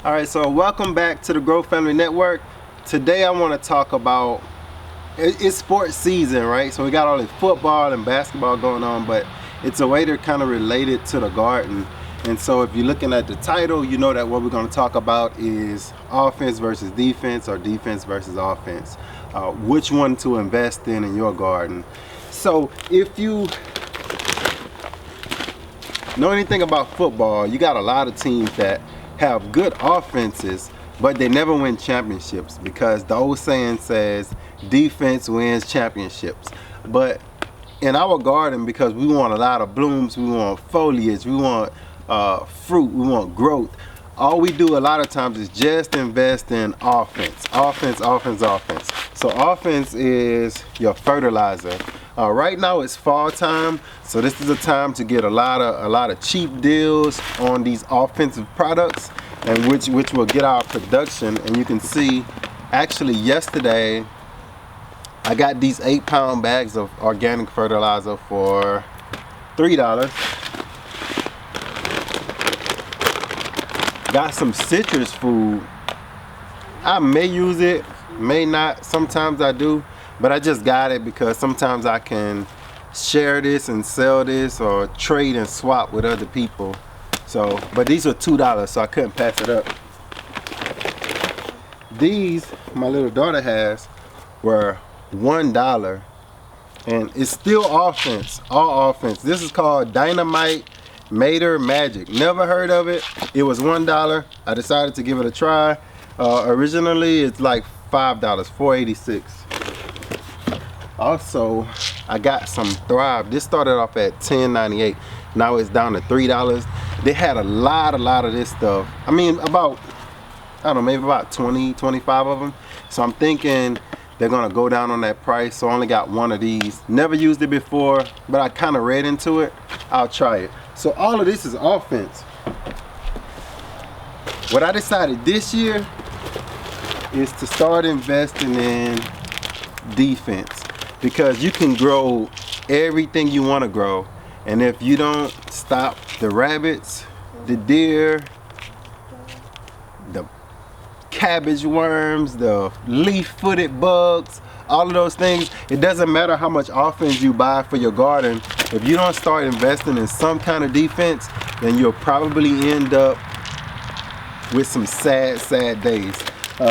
All right, so welcome back to the Grow Family Network. Today I want to talk about it's sports season, right? So we got all this football and basketball going on, but it's a way to kind of relate it to the garden. And so if you're looking at the title, you know that what we're going to talk about is offense versus defense or defense versus offense. Which one to invest in your garden. So if you know anything about football, you got a lot of teams that have good offenses, but they never win championships because the old saying says defense wins championships. But in our garden, because we want a lot of blooms, we want foliage, we want fruit, we want growth, all we do a lot of times is just invest in offense. So offense is your fertilizer. Right now it's fall time, so this is a time to get a lot of cheap deals on these offensive products, and which will get our production. And you can see, actually yesterday I got these 8-pound bags of organic fertilizer for $3. Got some citrus food. I may use it, may not. Sometimes I do, but I just got it because sometimes I can share this and sell this or trade and swap with other people. So, but these are $2, so I couldn't pass it up. These my little daughter has were $1, and it's still offense, all offense. This is called Dynamite Mater Magic. Never heard of it. It was $1. I decided to give it a try. Originally it's like $5, $4.86. Also, I got some Thrive. This started off at $10.98. Now it's down to $3. They had a lot of this stuff. I mean, about, I don't know, maybe about 20, 25 of them. So I'm thinking they're gonna go down on that price. So I only got one of these. Never used it before, but I kind of read into it. I'll try it. So all of this is offense. What I decided this year is to start investing in defense, because you can grow everything you want to grow, and if you don't stop the rabbits, the deer, the cabbage worms, the leaf-footed bugs, all of those things, it doesn't matter how much offense you buy for your garden. If you don't start investing in some kind of defense, then you'll probably end up with some sad days.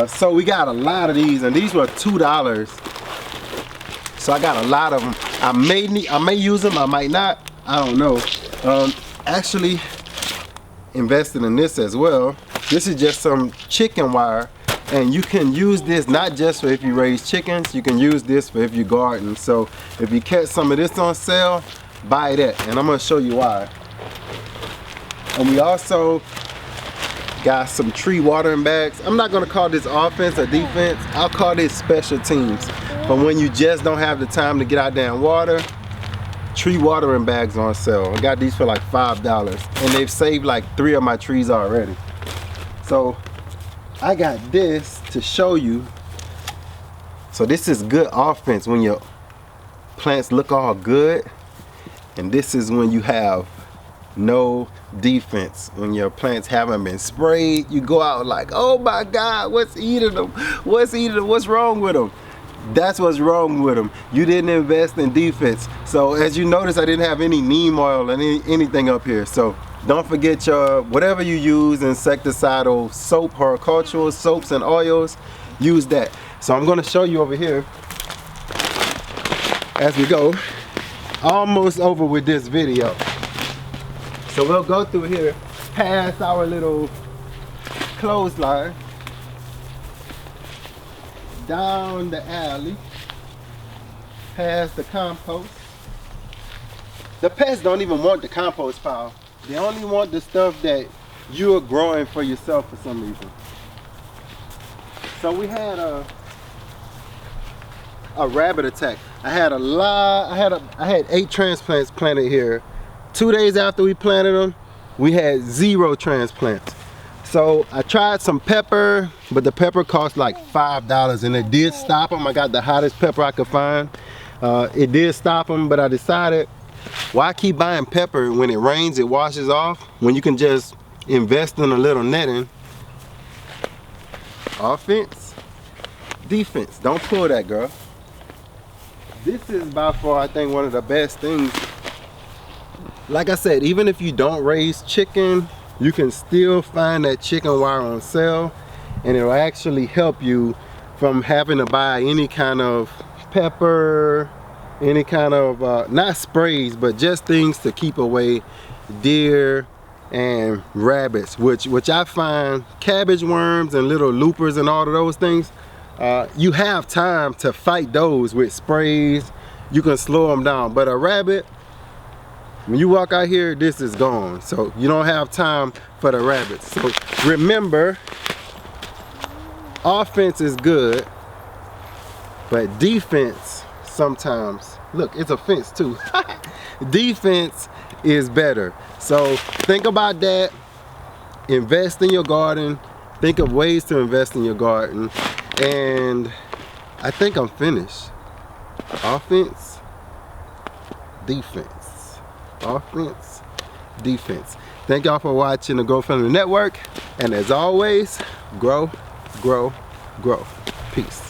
So we got a lot of these, and these were $2. So I got a lot of them. I may use them, I might not, I don't know. Actually invested in this as well. This is just some chicken wire, and you can use this not just for if you raise chickens, you can use this for if you garden. So if you catch some of this on sale, buy that, and I'm gonna show you why. And we also got some tree watering bags. I'm not gonna call this offense or defense, I'll call this special teams. But when you just don't have the time to get out there and water, tree watering bags on sale. I got these for like $5, and they've saved like 3 of my trees already. So I got this to show you. So this is good offense when your plants look all good, and this is when you have no defense. When your plants haven't been sprayed, you go out like, oh my God, what's eating them? What's wrong with them? That's what's wrong with them. You didn't invest in defense. So as you notice, I didn't have any neem oil and anything up here. So don't forget your, whatever you use, insecticidal soap, horticultural soaps and oils, use that. So I'm gonna show you over here as we go. Almost over with this video. So we'll go through here, past our little clothesline, down the alley, past the compost. The pests don't even want the compost pile. They only want the stuff that you're growing for yourself for some reason. So we had a rabbit attack. I had 8 transplants planted here. 2 days after we planted them, we had 0 transplants. So I tried some pepper, but the pepper cost like $5, and it did stop them. I got the hottest pepper I could find. It did stop them, but I decided, why keep buying pepper? When it rains, it washes off. When you can just invest in a little netting Offense, defense. Don't pull that, girl. This is by far, I think, one of the best things. Like I said, even if you don't raise chicken, you can still find that chicken wire on sale, and it'll actually help you from having to buy any kind of pepper, any kind of, not sprays, but just things to keep away deer and rabbits, which I find cabbage worms and little loopers and all of those things, you have time to fight those with sprays. You can slow them down, but a rabbit, when you walk out here, this is gone. So you don't have time for the rabbits. So remember, offense is good, but defense sometimes, look, it's a fence too. Defense is better. So think about that. Invest in your garden. Think of ways to invest in your garden. And I think I'm finished. Offense, defense. Offense, defense. Thank y'all for watching the Grow Family Network. And as always, grow, grow, grow. Peace.